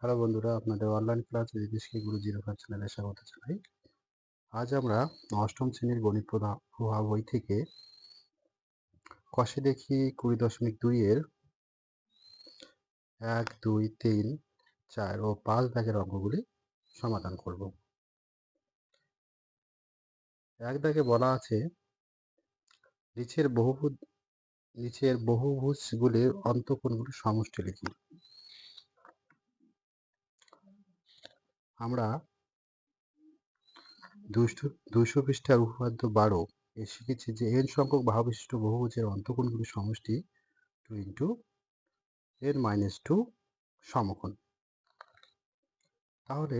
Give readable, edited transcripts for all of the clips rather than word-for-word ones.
Hello বন্ধুরা, আপনাদের online class জ্যোতিষকে গুরুজির ওখান চ্যানেলে স্বাগত জানাই। আজ আমরা অষ্টম শ্রেণীর গণিত প্রবাহ বই থেকে কষে দেখি 20.2 এর 1, 2, 3, 4 ও 5 দাগের অঙ্কগুলি সমাধান করব। 1 দাগে বলা আছে নিচের বহুভুজগুলির অন্তঃকোণগুলির সমষ্টি লিখি। আমরা 200 পৃষ্ঠার উপপাদ্য 12 এ শিখেছি যে n সংখ্যক বাহুবিশিষ্ট বহুভুজের অন্তঃকোণগুলির সমষ্টি 2 ইন্টু n-2 সমকোণ। তাহলে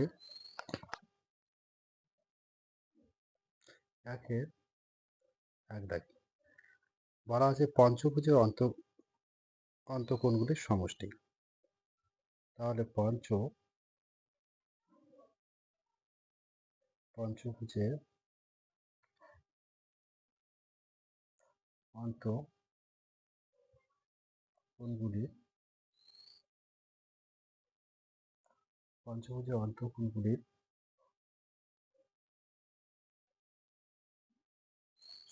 একের 1 দাগে বলা আছে পঞ্চভুজের অন্তঃকোণগুলির সমষ্টি। তাহলে পঞ্চভুজের অন্তঃকোণগুলির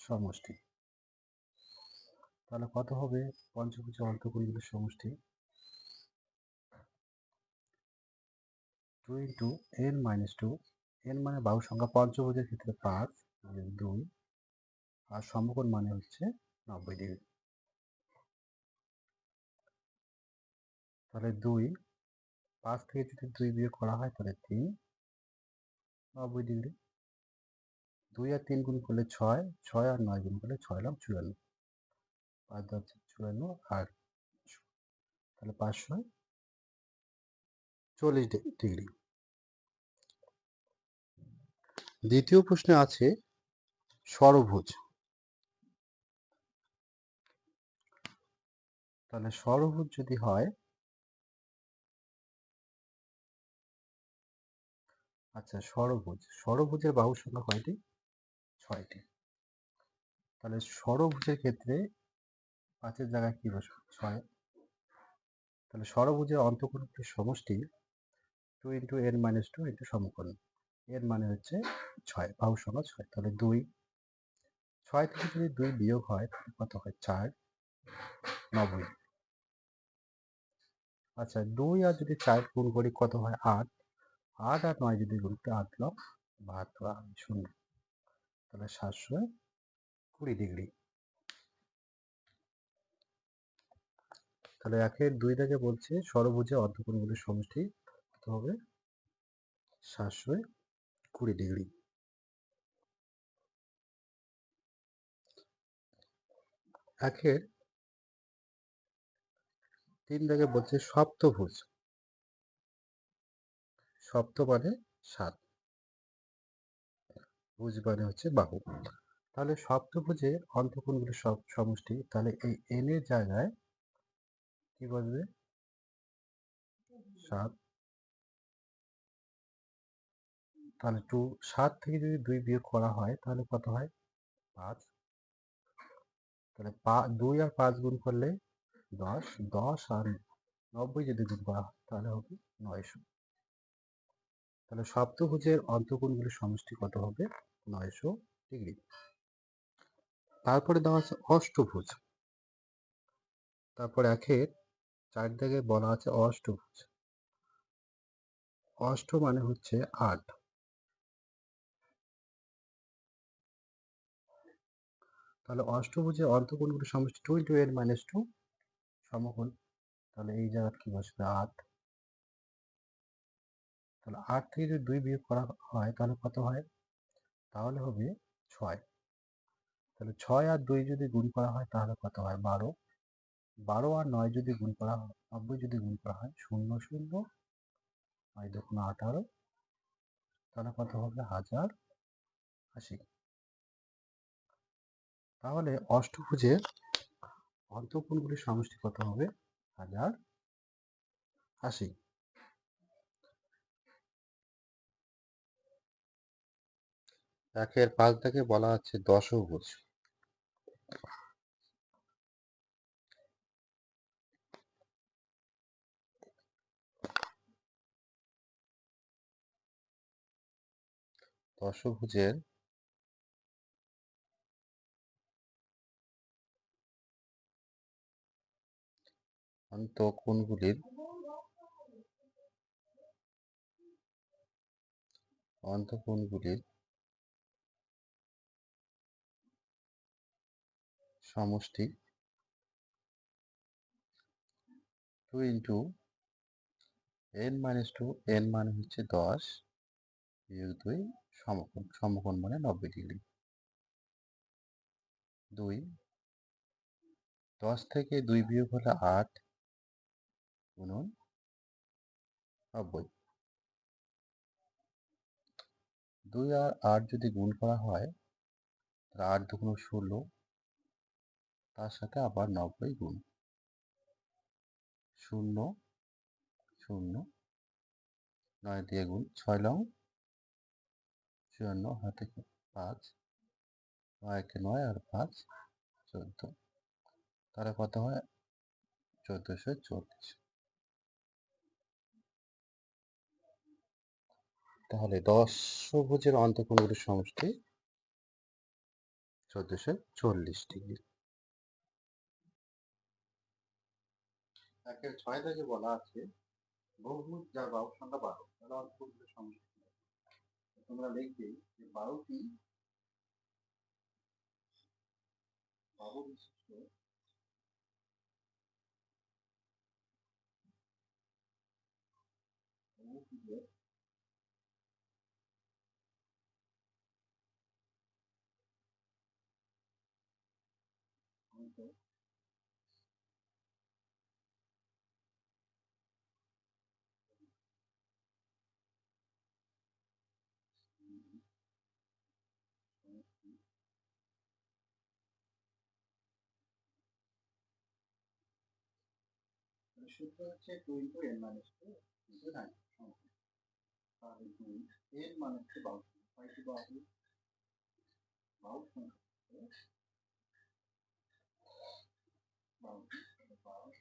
সমষ্টি। তাহলে কত হবে পঞ্চভুজের অন্তঃকোণগুলির সমষ্টি? 2 ইন্টু n-2। n মানে বাহু সংখ্যা, পঞ্চভুজের ক্ষেত্রে 5 2, আর সমকোণ মানে হচ্ছে 90 ডিগ্রি। তাহলে 5 থেকে যদি 2 বিয়োগ করা হয় তাহলে 3, 90 ডিগ্রি। 2 আর 3 গুণ করলে 6, 6 আর 9 গুণ করলে 6 লাখ 54, 5 10 54 আর তাহলে 540 ডিগ্রি। দ্বিতীয় প্রশ্নে আছে ষড়ভুজ। তাহলে ষড়ভুজ যদি হয়, আচ্ছা ষড়ভুজের বাহু সংখ্যা কয়টি? 6টি। তাহলে ষড়ভুজের ক্ষেত্রে 5-এর জায়গায় কি বসবে? 6। তাহলে ষড়ভুজের অন্তঃকোণগুলির সমষ্টি 2 ইন্টু n-2 ইন্টু সমকোণ। এর মানে হচ্ছে 6, বাহু সংখ্যা 6। তাহলে 6 থেকে যদি 2 বিয়োগ হয় তাহলে কত হয়? 4, 90। আচ্ছা 2 আর যদি 4 গুণ করি কত হয়? 8, 8 আর 9 যদি গুণ করি 8 লব 72 আর 0, তাহলে 720 ডিগ্রি। তাহলে 1-এর 2 দাগে বলছে ষড়ভুজের অন্তঃকোণগুলির সমষ্টি কত হবে? 720 ডিগ্রি। একের 3 দাগে বলছে সপ্তভুজ। সপ্ত মানে 7, ভুজ মানে হচ্ছে বাহু। তাহলে সপ্তভুজের অন্তঃকোণগুলির সমষ্টি, তাহলে এই n এর জায়গায় কি বসবে? 7। তাহলে 7 থেকে যদি 2 বিয়োগ করা হয় তাহলে কত হয়? 5। তাহলে 2 আর 5 গুণ করলে 10, 10 আর 90 যদি গুণ করা হয় তাহলে হবে 900। তাহলে সপ্তভুজের অন্তঃকোণগুলির সমষ্টি কত হবে? 900 ডিগ্রি। তারপরে দেওয়া আছে অষ্টভুজ। তারপর 1-এর 4 দাগে বলা আছে অষ্টভুজ। অষ্ট মানে হচ্ছে 8। তাহলে অষ্টভুজের অন্তঃকোণগুলির সমষ্টি 2 ইন্টু n-2 সমকোণ। তাহলে এই জায়গায় কি বসবে? 8। তাহলে 8 থেকে যদি 2 বিয়োগ করা হয় তাহলে কত হয়? তাহলে হবে 6। তাহলে 6 আর 2 যদি গুণ করা হয় তাহলে কত হয়? 12। 12 আর 9 যদি গুণ করা হয়, 90 যদি গুণ করা হয়, 0 0 9 2 18, তাহলে কত হবে? 1080। তাহলে অষ্টভুজের অন্তঃকোণগুলির সমষ্টি কত হবে? 1080। 1-এর 5 দাগে বলা আছে দশভুজ। দশভুজের অন্তঃকোণগুলির সমষ্টি 2 ইন্টু n-2, n মানে হচ্ছে 10 বিয়োগ 2 সমকোণ, সমকোণ মানে 90 ডিগ্রি। 2 10 থেকে 2 বিয়োগ হলে 8 গুণন 90। 2 আর 8 যদি গুণ করা হয় তাহলে 8 দুগুণ 16, তার সাথে আবার 90 গুণ 0 0 9 দিয়ে গুণ 6 লং 54, হাতে 5, 9 একে 9 আর 5 14, তাহলে কত হয় 1440। তাহলে দশভুজের অন্তঃকোণগুলির সমষ্টি 1440 ডিগ্রি। একের 6 থেকে বলা আছে বহুভুজ যার বাহু সংখ্যা 12 তাহলে অন্তঃকোণগুলির সমষ্টি। তোমরা লিখবে যে 12টি বাহু বিশিষ্ট বহুভুজের অন্তঃ সূত্র হচ্ছে 2 ইন্টু n মাইনাস 2 ইন্টু 9 সমকোণ। তাহলে 2 n মানে হচ্ছে 12, কয়টি বাহু? বাহু সংখ্যা হচ্ছে 12টি, 12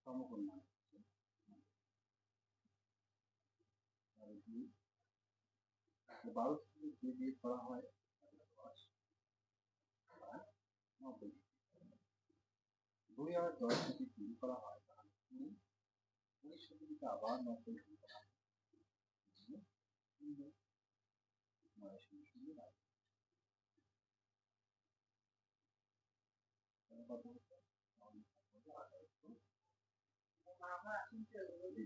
সমকোণ মানে হচ্ছে, তাহলে 2 12 থেকে 2 বিয়োগ করা হয় 10 আর 90। 2 আর 10 যদি গুণ করা হয় তাহলে 20, 20 সাথে যদি আবার 90 গুণ করা হয় তাহলে 0, 9 শূন্য শূন্য 9, তাহলে কত হচ্ছে? তাহলে কত হবে? 1800।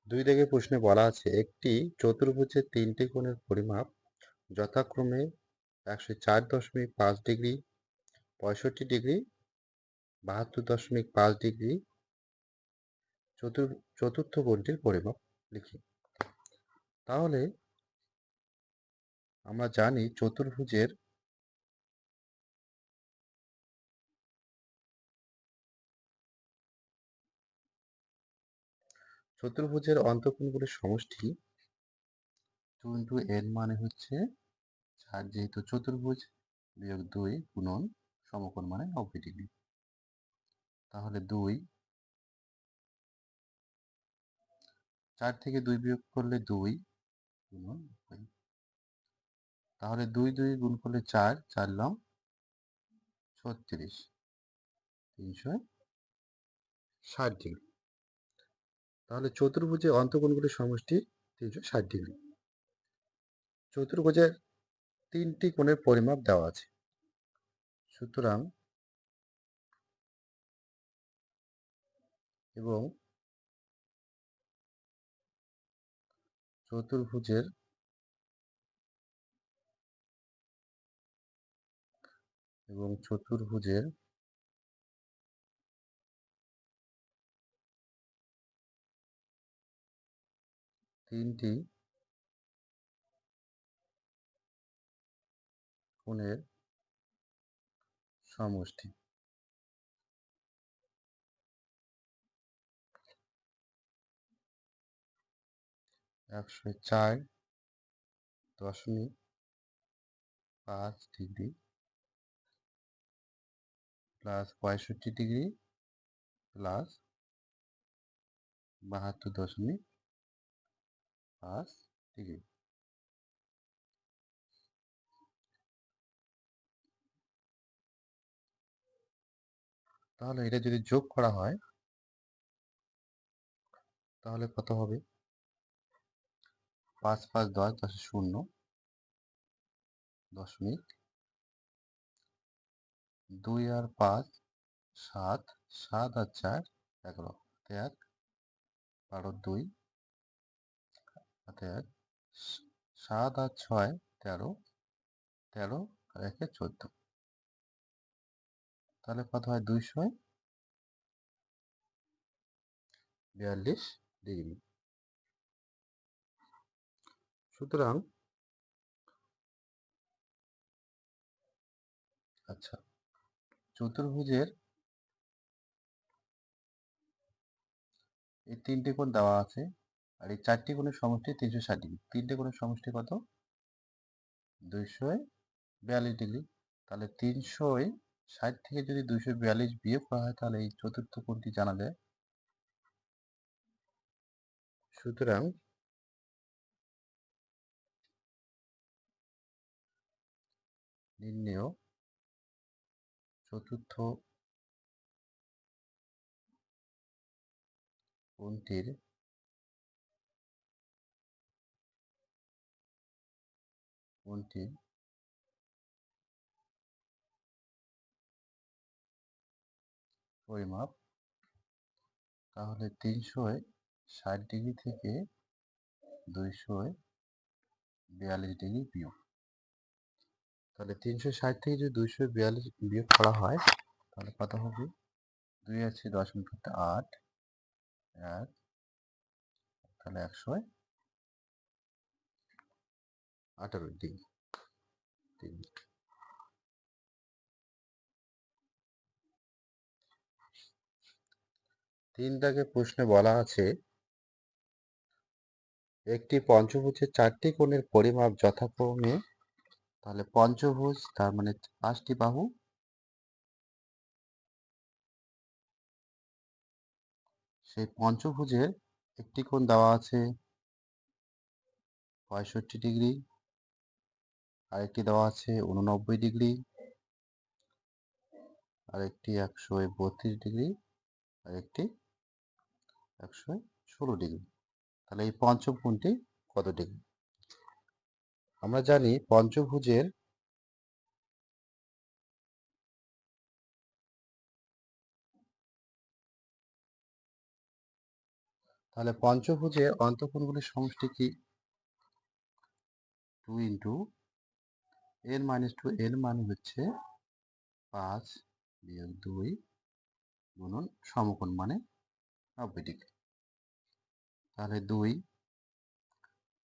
2 থেকে প্রশ্নে বলা আছে একটি চতুর্ভুজের 3টি কোণের পরিমাপ যথাক্রমে 104.5 ডিগ্রি, 65 ডিগ্রি, 72.5 ডিগ্রি। চতুর্থ কোণটির পরিমাপ লিখি। তাহলে আমরা জানি চতুর্ভুজের অন্তঃকোণগুলির সমষ্টি 2 ইন্টু n মানে হচ্ছে 4, যেহেতু চতুর্ভুজ, বিয়োগ 2 গুণন সমকোণ মানে 90 ডিগ্রি। তাহলে 2, 4 থেকে 2 বিয়োগ করলে 2 গুণন 90। তাহলে 2 2 গুণ করলে 4, 4 লং 36, 360 ডিগ্রি। তাহলে চতুর্ভুজের অন্তঃকোণগুলির সমষ্টি 360 ডিগ্রি। চতুর্ভুজের 3টি কোণের পরিমাপ দেওয়া আছে, সুতরাং এবং চতুর্ভুজের চতুর্ভুজের 3টি কোণের সমষ্টি 104.5 degree plus 65 degree plus 72.5 degree. তাহলে এটা যদি যোগ করা হয় তাহলে কত হবে? 5 5 10 10 0 দশমিক 2 আর 5 7 7 আর 4 11 1 12 2 1 7 আর 6 13 13 আর 1 14। তাহলে কত হয়? 242 ডিগ্রি। সুতরাং আচ্ছা, চতুর্ভুজের এই 3টে কোণ দেওয়া আছে আর এই 4টি কোণের সমষ্টি 360 ডিগ্রি। 3টে কোণের সমষ্টি কত? 242 ডিগ্রি। তাহলে 360 থেকে যদি 242 বিয়োগ করা হয় তাহলে এই চতুর্থ কোণটি জানা যায়। সুতরাং নির্ণেয় চতুর্থ কোণটির পরিমাপ। তাহলে 360 ডিগ্রি থেকে 242 ডিগ্রি বিয়োগ। তাহলে 360 থেকে যদি 242 বিয়োগ করা হয় তাহলে কত হবে? 2 আছে 10.8 1 তাহলে 118 ডিগ্রি। 3 দাগে প্রশ্নে বলা আছে একটি পঞ্চভুজের 4টি কোণের পরিমাপ যথাক্রমে। তাহলে পঞ্চভুজ তার মানে 5টি বাহু, সেই পঞ্চভুজের একটি কোণ দেওয়া আছে 65 ডিগ্রি, আরেকটি দেওয়া আছে 89 ডিগ্রি, আরেকটি 132 ডিগ্রি, আরেকটি 116 ডিগ্রি। তাহলে এই পঞ্চম কোণটি কত ডিগ্রি? আমরা জানি পঞ্চভুজের তাহলে পঞ্চভুজের অন্তঃকোণগুলির সমষ্টি কি? 2 ইন্টু n মাইনাস 2, n মানে হচ্ছে 5 বিয়োগ 2 গুণন সমকোণ মানে 90 ডিগ্রি। তাহলে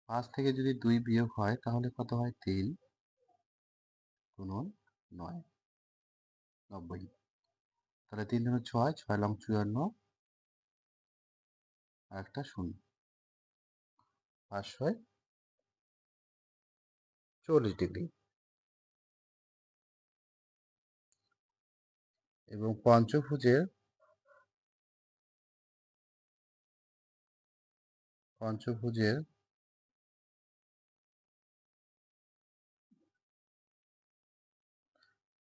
5 থেকে যদি 2 বিয়োগ হয় তাহলে কত হয়? 3 গুণন 9 90। তাহলে 3 গুণন 6 6 লং 54 আর একটা 0 540 ডিগ্রি। এবং পঞ্চভুজের পঞ্চভুজের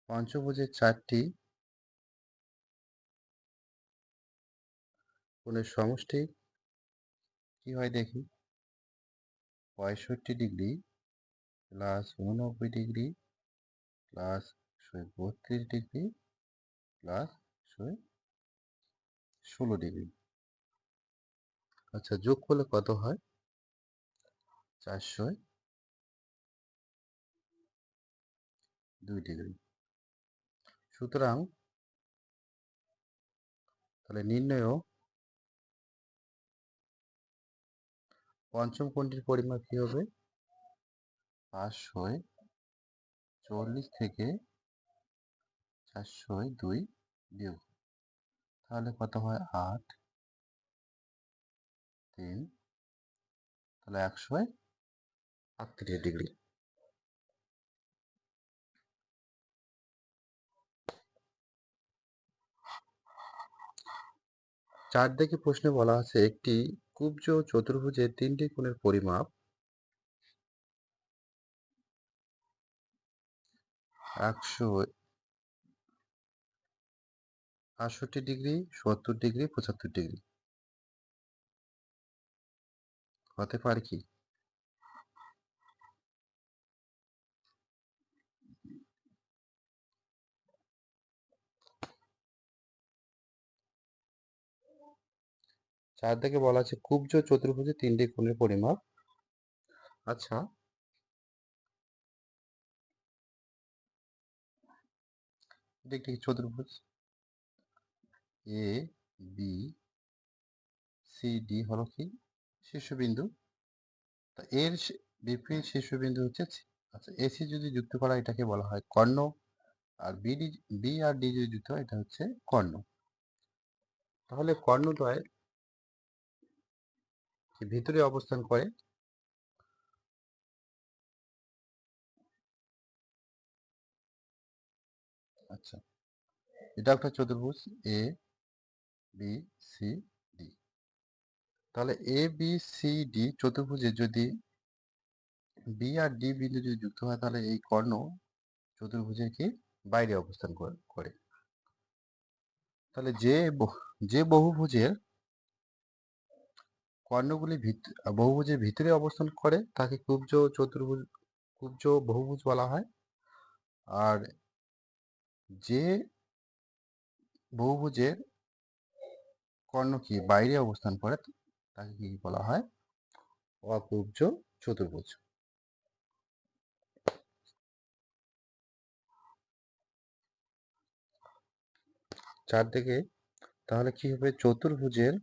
পঞ্চভুজের 4টি কোণের সমষ্টি কি হয় দেখি? 65 degree plus 89 degree plus 132 degree plus 116 degree. আচ্ছা, যোগ করলে কত হয়? 402 ডিগ্রি। সুতরাং তাহলে নির্ণেয় পঞ্চম কোণটির পরিমাপ কি হবে? 540 থেকে 402 বিয়োগ। তাহলে কত হয়? 8 3 তাহলে 138 ডিগ্রি। 4 দেখে প্রশ্নে বলা আছে একটি কুব্জ চতুর্ভুজের 3টি কোণের পরিমাপ 168 ডিগ্রি, 70 ডিগ্রি, 75 ডিগ্রি হতে পারে কি? চার দিকে বলা আছে কুব্জ চতুর্ভুজের 3টি কোণের পরিমাপ। আচ্ছা, এটা একটি চতুর্ভুজ এ বি সি ডি হলো কি শীর্ষবিন্দু। তা এর বিপরীত শীর্ষবিন্দু হচ্ছে আচ্ছা এসি যদি যুক্ত করা এটাকে বলা হয় কর্ণ, আর বি আর ডি যদি যুক্ত হয় এটা হচ্ছে কর্ণ। তাহলে কর্ণদ্বয় ভিতরে অবস্থান করে। আচ্ছা, এটা একটা চতুর্ভুজ এ বি সি ডি। তাহলে এ বি সি ডি চতুর্ভুজে যদি বি আর ডি বিন্দু যদি যুক্ত হয় তাহলে এই কর্ণ চতুর্ভুজের কি বাইরে অবস্থান করে। তাহলে যে বহুভুজের কর্ণগুলি বহুভুজের ভিতরে অবস্থান করে তাকে কুব্জ বহুভুজ বলা হয়। আর যে বহুভুজের কর্ণ কি বাইরে অবস্থান করে তাকে কি বলা হয়? অকুব্জ চতুর্ভুজ। চারদিকে তাহলে কি হবে? চতুর্ভুজের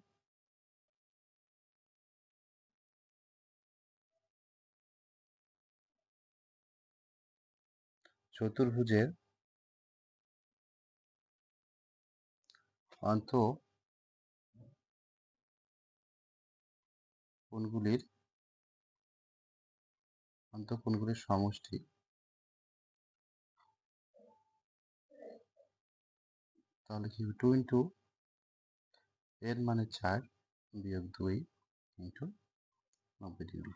অন্তঃকোণগুলির সমষ্টি। তাহলে কি 2 ইন্টু এর মানে 4 বিয়োগ 2 ইন্টু 90 ডিগ্রি।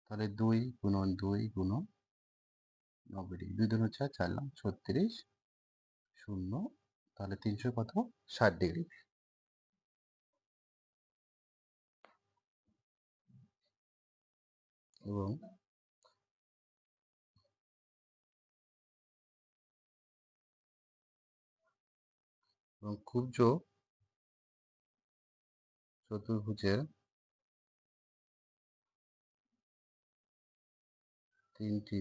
তাহলে 2 গুণন 2 গুণন 90 ডিগ্রি, 2 দুগুণ 4, 4 লাখ 36, শূন্য। তাহলে 300 কত? 60 ডিগ্রি। এবং কুব্জ চতুর্ভুজের 3টি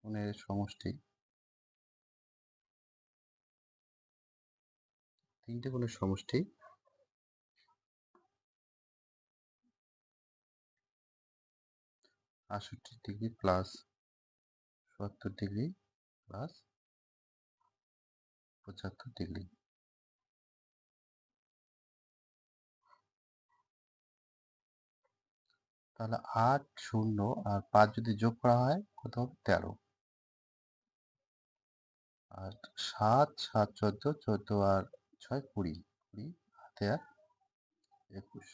কোণের সমষ্টি, 68 degree plus 70 degree plus 75 degree. তাহলে 8, 0 আর 5 যদি যোগ করা হয় কত হবে? 13। আর 7, 7, 14, 14 আর 6, 20, 20 হাতে আর 21।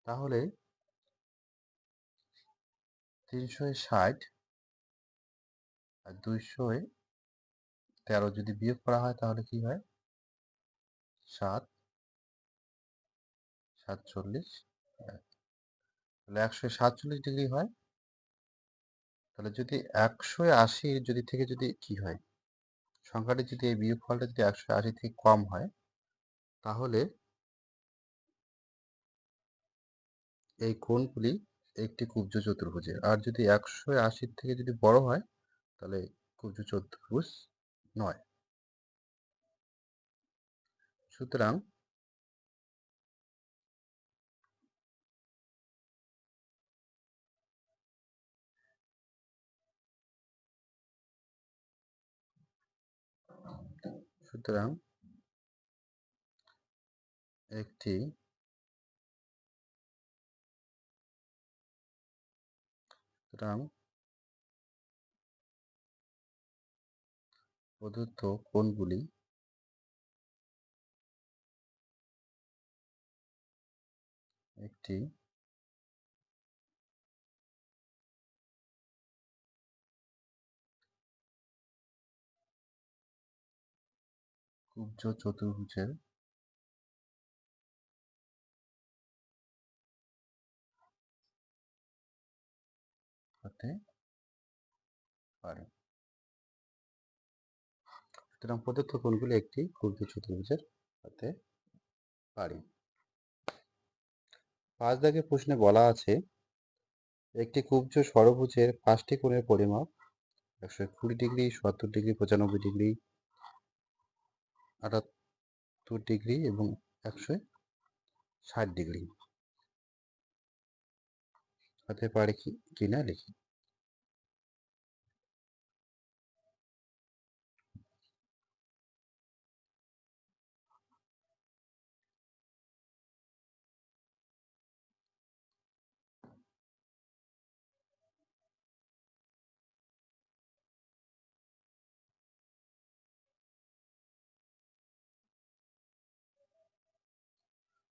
তাহলে 360 আর 213 যদি বিয়োগ করা হয় তাহলে কি হয়? 7, 47, তাহলে 147 ডিগ্রি হয়। তাহলে যদি 180 যদি থেকে যদি কি হয়, সংখ্যাটি যদি এই বিয়োগফলটা যদি 180 থেকে কম হয় তাহলে এই কোণগুলি একটি কুব্জ চতুর্ভুজের। আর যদি 180 থেকে যদি বড় হয় তাহলে কুব্জ চতুর্ভুজ নয়। সুতরাং সুতরাং একটি সুতরাং প্রদত্ত কোণগুলি একটি কুব্জ চতুর্ভুজের হতে পারে। সুতরাং প্রদত্ত কোণগুলি একটি কুব্জ চতুর্ভুজের হতে পারে। 5 দাগের প্রশ্নে বলা আছে একটি কুব্জ ষড়ভুজের 5টি কোণের পরিমাপ 120 ডিগ্রি, 70 ডিগ্রি, 95 ডিগ্রি, 78 ডিগ্রি এবং 160 ডিগ্রি হতে পারে কিনা লিখি।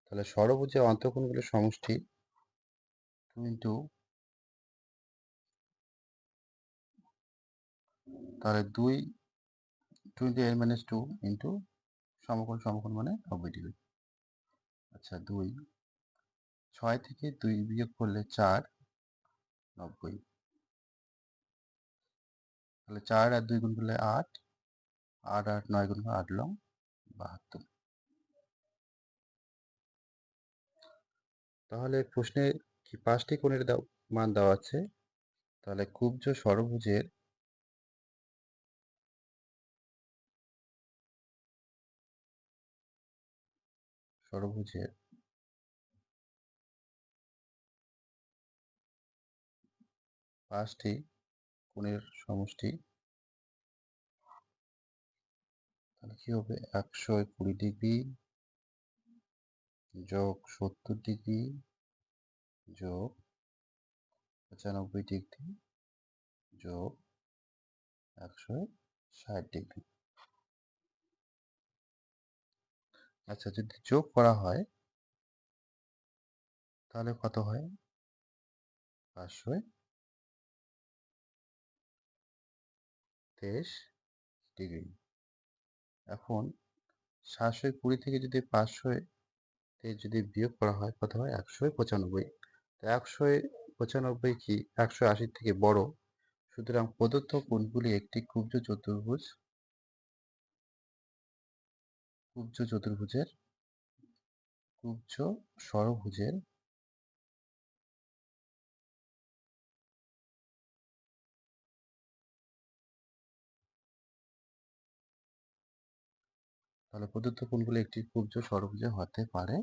তাহলে ষড়ভুজের অন্তঃকোণগুলির সমষ্টি 2 ইন্টু তাহলে 2 ইন্টু n মাইনাস 2 ইন্টু সমকোণ মানে 90 ডিগ্রি। আচ্ছা 2 6 থেকে 2 বিয়োগ করলে 4 90, তাহলে 4 আর 2 গুণ করলে 8, 8 আর 9 গুণ করলে 8 লং 72। তাহলে প্রশ্নে কি 5টি কোণের মান দেওয়া আছে। তাহলে কুব্জ ষড়ভুজের ষড়ভুজের 5টি কোণের সমষ্টি তাহলে কি হবে 120 ডিগ্রি যোগ 70 ডিগ্রি যোগ 95 ডিগ্রি যোগ 160 ডিগ্রি। আচ্ছা যদি যোগ করা হয় তাহলে কত হয় 523 ডিগ্রি। এখন 720 থেকে যদি 500 তে যদি বিয়োগ করা হয় কত হয় 195। তো 195 কি 180 থেকে বড়, সুতরাং প্রদত্ত কোণগুলি একটি কুব্জ ষড়ভুজের তাহলে প্রদত্ত কোণগুলি একটি কুব্জ ষড়ভুজের হতে পারে